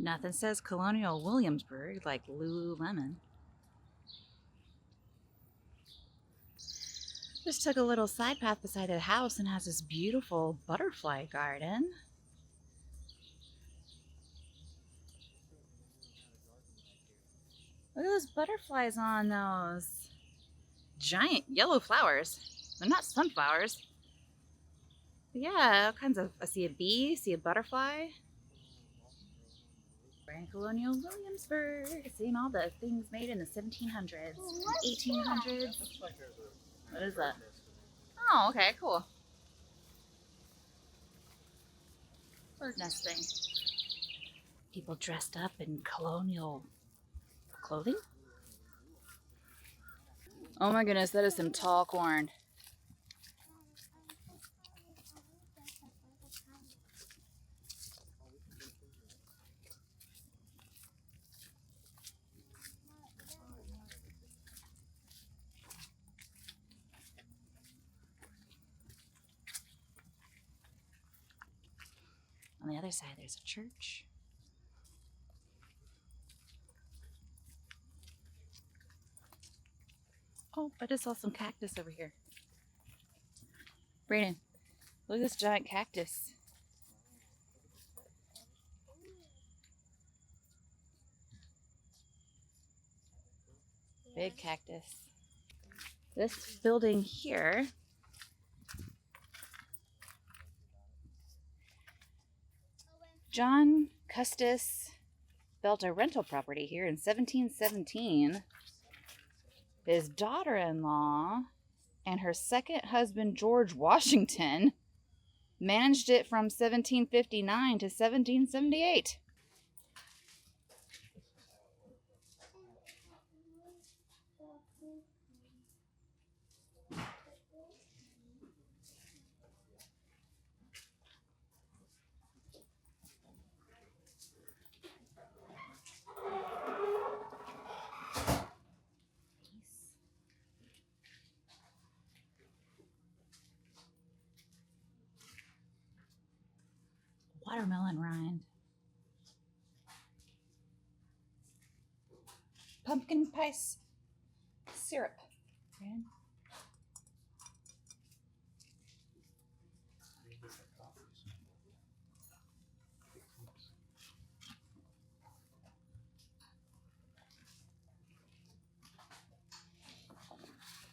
Nothing says Colonial Williamsburg like Lululemon. Just took a little side path beside the house and has this beautiful butterfly garden. Look at those butterflies on those giant yellow flowers. They're not sunflowers. But yeah, all kinds of, I see a bee, see a butterfly. We're in Colonial Williamsburg, seeing all the things made in the 1700s, 1800s. What is that? Oh, okay, cool. Bird nesting. People dressed up in colonial clothing. Oh my goodness, that is some tall corn. On the other side, there's a church. Oh, I just saw some cactus over here. Brayden, look at this giant cactus. Big cactus. This building here John Custis built a rental property here in 1717. His daughter-in-law and her second husband, George Washington, managed it from 1759 to 1778. Watermelon rind. Pumpkin pie syrup. Okay.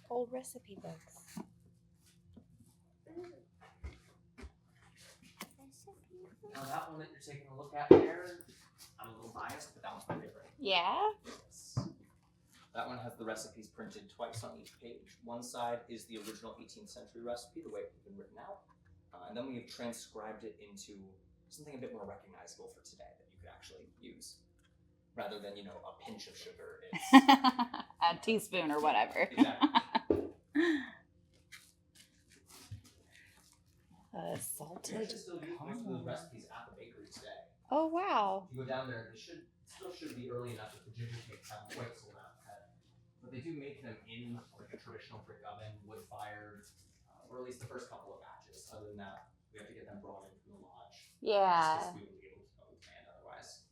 Old recipe books. Now that one that you're taking a look at there, I'm a little biased, but that one's my favorite. Yeah? Yes. That one has the recipes printed twice on each page. One side is the original 18th century recipe, the way it's been written out. And then we have transcribed it into something a bit more recognizable for today that you could actually use. Rather than, a pinch of sugar. It's a teaspoon or whatever. Exactly. Salted. You actually still use most of those recipes at the bakery today. Oh, wow. If you go down there, they still should be early enough that the ginger cakes haven't quite sold out yet. But they do make them in like a traditional brick oven, wood-fired, or at least the first couple of batches. Other than that, we have to get them brought in from the lodge. Yeah. Just we wouldn't be able to go with land otherwise.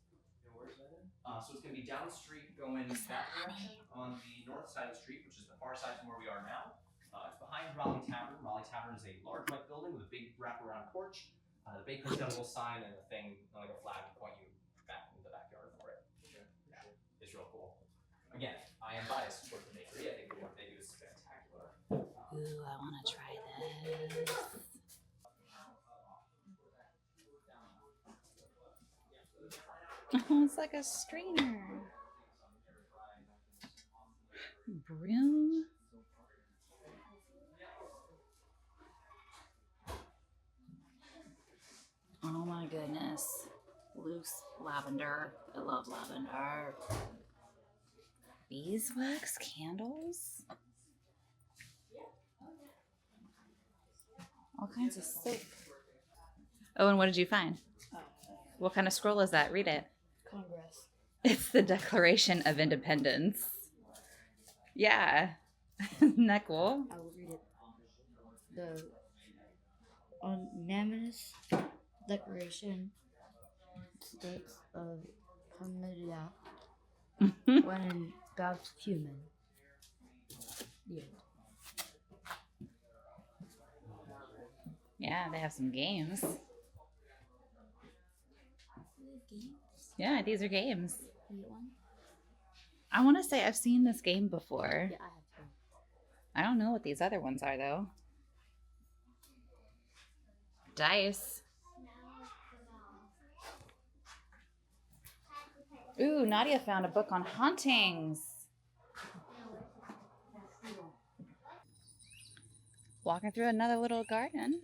And where's that in? So it's going to be down the street going that direction on the north side of the street, which is the far side from where we are now. It's behind Raleigh Tavern. Raleigh Tavern is a large white building with a big wraparound porch. The bakery's got a little sign and a thing, like a flag to point you back into the backyard for it. Yeah, it's real cool. Again, I am biased towards the bakery. I think what they do is spectacular. Ooh, I want to try this. Oh, it's like a strainer. Broom. Oh my goodness. Loose lavender. I love lavender. Beeswax candles. All kinds of soap. Oh, and what did you find? What kind of scroll is that? Read it. Congress. It's the Declaration of Independence. Yeah. Isn't that cool? I will read it. The unanimous Declaration states of familiar when God's human. Yeah. Yeah, they have some games. Games? Yeah, these are games. You get one? I want to say I've seen this game before. Yeah, I have two. I don't know what these other ones are, though. Dice. Ooh, Nadia found a book on hauntings. Walking through another little garden.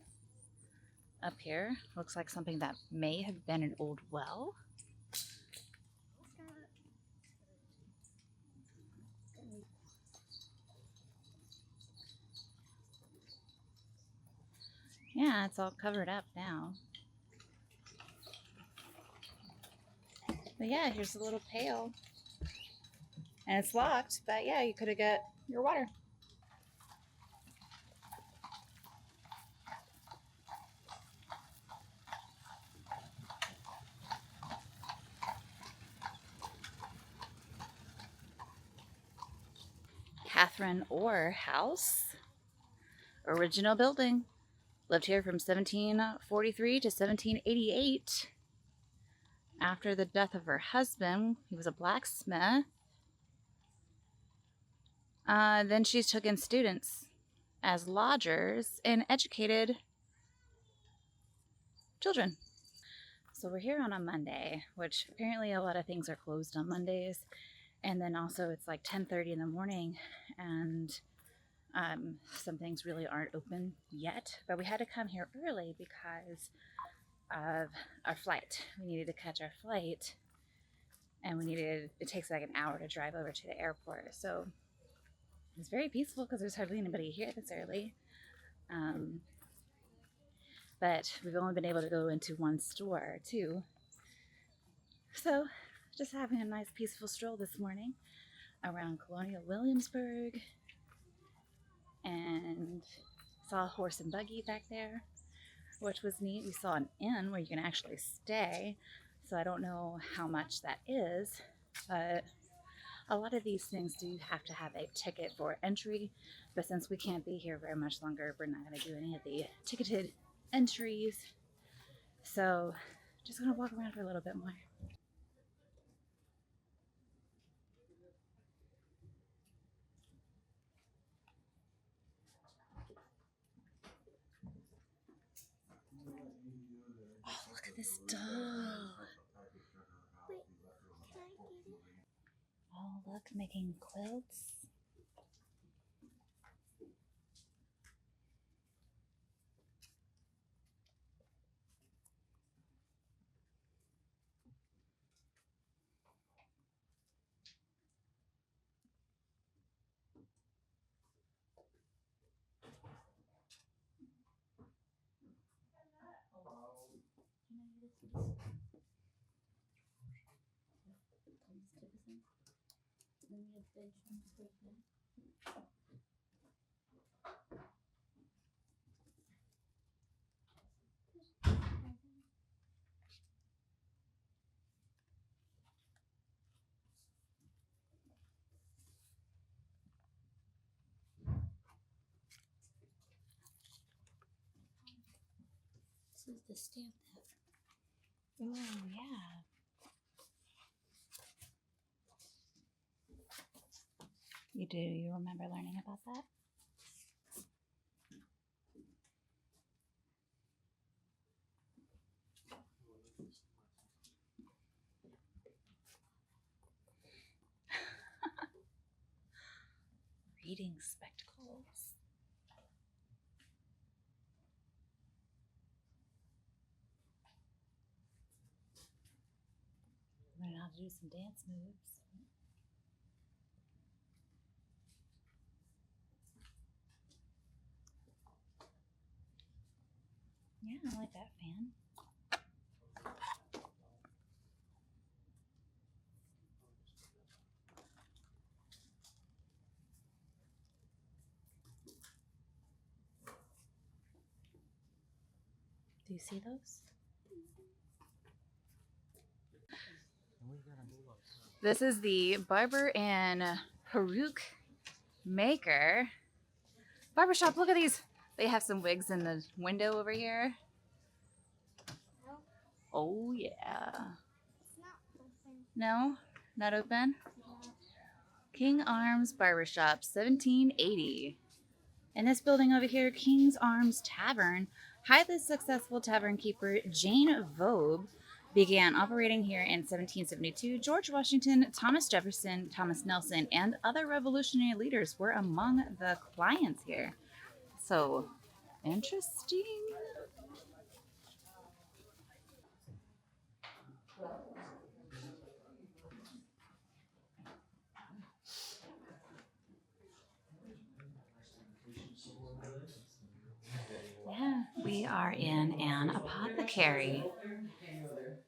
Up here, looks like something that may have been an old well. Yeah, it's all covered up now. But yeah, here's a little pail. And it's locked, but yeah, you could have got your water. Catherine Orr House. Original building. Lived here from 1743 to 1788. After the death of her husband, he was a blacksmith. Then she took in students as lodgers and educated children. So we're here on a Monday, which apparently a lot of things are closed on Mondays. And then also it's like 10:30 in the morning, and some things really aren't open yet. But we had to come here early because of our flight. We needed to catch our flight, and it takes like an hour to drive over to the airport. So it's very peaceful because there's hardly anybody here this early. But we've only been able to go into one store too. So just having a nice peaceful stroll this morning around Colonial Williamsburg, and saw a horse and buggy back there, which was neat. We saw an inn where you can actually stay, so I don't know how much that is, but a lot of these things do have to have a ticket for entry, but since we can't be here very much longer, we're not going to do any of the ticketed entries, so just going to walk around for a little bit more. Oh, look at this doll. Oh, look, making quilts. This is the stamp that. Oh, yeah. You remember learning about that? Reading spectacles. Learn how to do some dance moves. Yeah, I like that fan. Do you see those? This is the barber and peruke maker. Barbershop, look at these. They have some wigs in the window over here. Oh yeah. It's not open. No, not open. King Arms Barbershop, 1780. And this building over here, King's Arms Tavern, highly successful tavern keeper Jane Vobe began operating here in 1772. George Washington, Thomas Jefferson, Thomas Nelson, and other revolutionary leaders were among the clients here. So, interesting. Yeah, we are in an apothecary.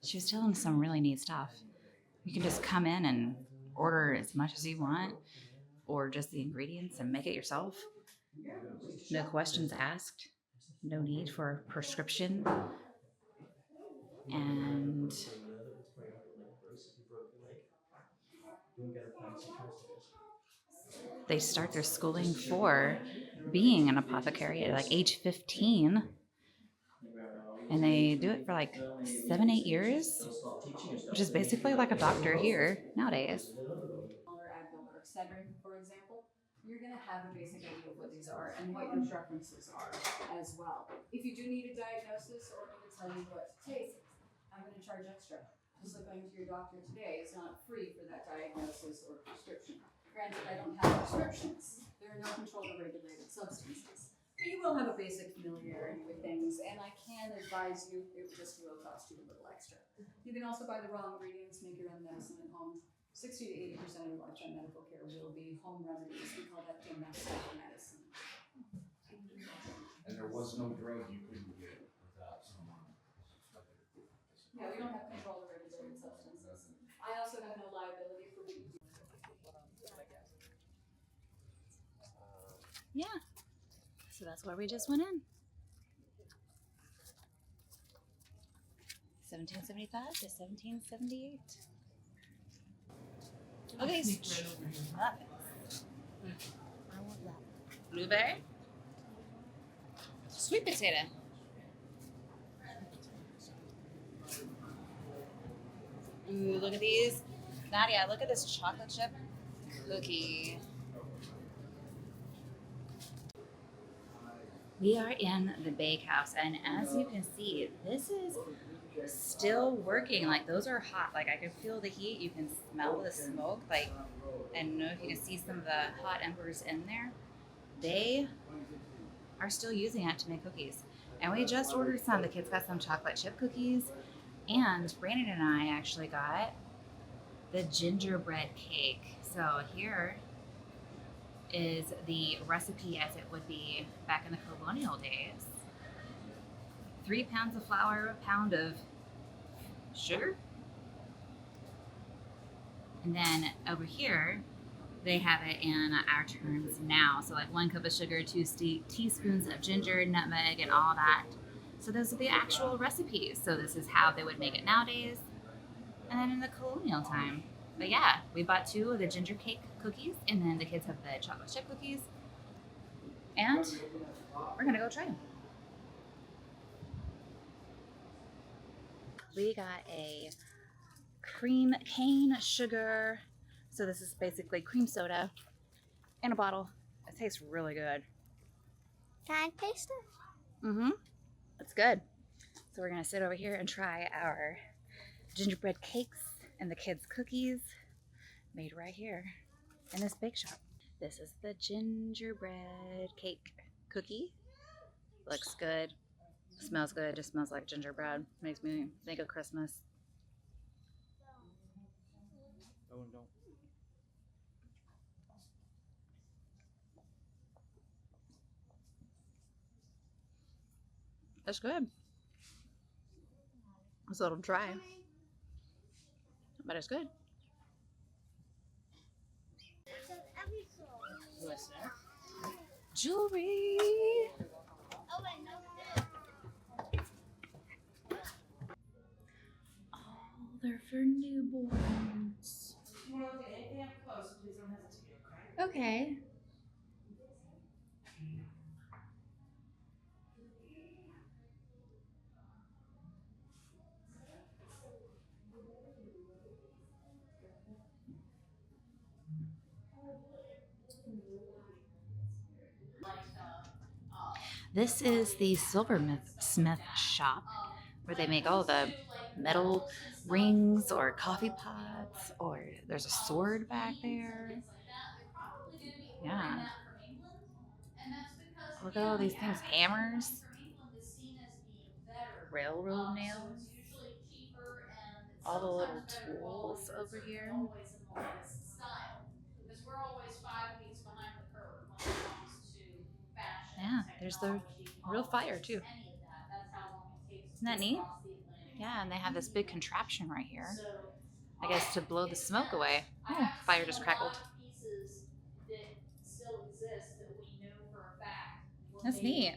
She was telling us some really neat stuff. You can just come in and order as much as you want, or just the ingredients and make it yourself. No questions asked. No need for a prescription. And they start their schooling for being an apothecary at like age 15. And they do it for like 7-8 years, which is basically like a doctor here nowadays. Or Advil or Excedrin, for example, you're going to have a basic idea of what these are and what your preferences are as well. If you do need a diagnosis or need to tell you what to take, I'm going to charge extra. Just like going to your doctor today is not free for that diagnosis or prescription. Granted, I don't have prescriptions. There are no controlled or regulated substances. But you will have a basic familiarity with things, and I can advise you it just will cost you a little extra. You can also buy the raw ingredients, make your own medicine at home. 60 to 80% of lifetime medical care will be home remedies. We call that domestic medicine. And there was no drug you couldn't get without someone. Yeah, we don't have controlled or regulated substances. I also have no liability for what you do. Yeah. So that's where we just went in. 1775 to 1778. Okay. I want that. Blueberry. Sweet potato. Ooh, look at these. Nadia, look at this chocolate chip cookie. We are in the bakehouse, and as you can see, this is still working. Like, those are hot. Like, I can feel the heat. You can smell the smoke. Like, I don't know if you can see some of the hot embers in there. They are still using it to make cookies. And we just ordered some. The kids got some chocolate chip cookies, and Brandon and I actually got the gingerbread cake. So here is the recipe as it would be back in the colonial days. 3 pounds of flour, a pound of sugar. And then over here, they have it in our terms now. So like 1 cup of sugar, 2 teaspoons of ginger, nutmeg, and all that. So those are the actual recipes. So this is how they would make it nowadays. And then in the colonial time. But yeah, we bought 2 of the ginger cake cookies, and then the kids have the chocolate chip cookies. And we're gonna go try them. We got a cream cane sugar. So this is basically cream soda in a bottle. It tastes really good. Can I taste it? Mm-hmm. It's good. So we're gonna sit over here and try our gingerbread cakes and the kids' cookies made right here in this bake shop. This is the gingerbread cake cookie. Looks good. Smells good. Just smells like gingerbread. Makes me think of Christmas. Oh, and don't. That's good. It's a little dry, but it's good. Jewelry. Oh, they're for newborns. okay. This is the silversmith shop where they make all the metal rings or coffee pots, or there's a sword back there. Yeah. Look at all these things, hammers, railroad nails, all the little tools over here. Yeah, there's the real fire too. Isn't that neat? Yeah, and they have this big contraption right here, I guess, to blow the smoke away. Oh, fire just crackled. That's neat.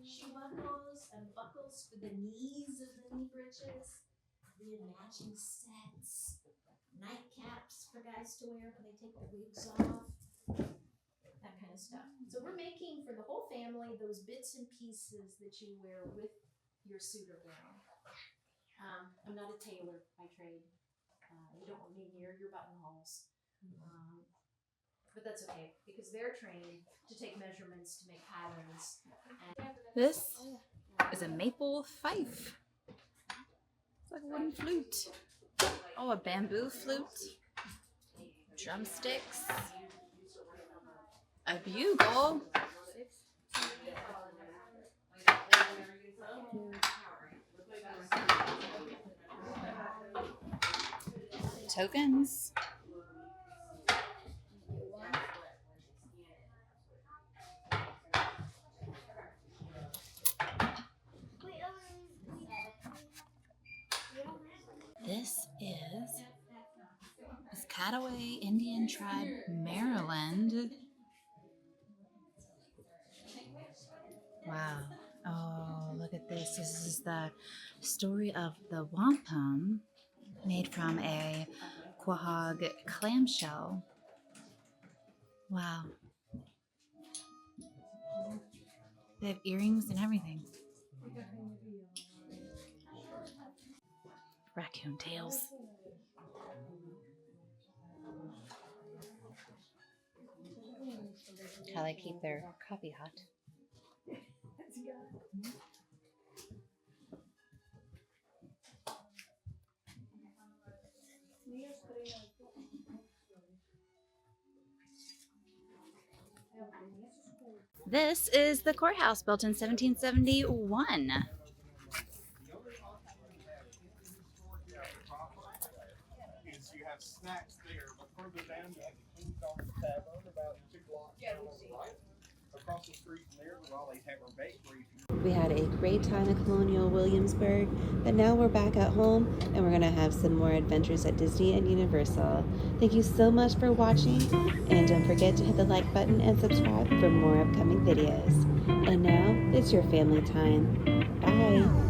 Shoe buckles and buckles for the knees of the knee breeches. We have matching sets, nightcaps for guys to wear when they take their wigs off, that kind of stuff. So we're making for the whole family those bits and pieces that you wear with your suit or gown. I'm not a tailor by trade. You don't want me near your buttonholes. But that's okay because they're trained to take measurements to make patterns. This is a maple fife. It's like a wooden flute. Oh, a bamboo flute. Drumsticks. A bugle. Tokens. This is Piscataway Indian Tribe, Maryland. Wow. Oh, look at this. This is the story of the wampum made from a quahog clamshell. Wow. They have earrings and everything. Raccoon tails. How they keep their coffee hot. This is the courthouse, built in 1771. You have snacks there, but further down you have the King's Arms Tavern about 2 blocks down the right. Across the street from there, the Raleigh Tavern Bakery. We had a great time at Colonial Williamsburg, but now we're back at home and we're going to have some more adventures at Disney and Universal. Thank you so much for watching, and don't forget to hit the like button and subscribe for more upcoming videos. And now it's your family time. Bye!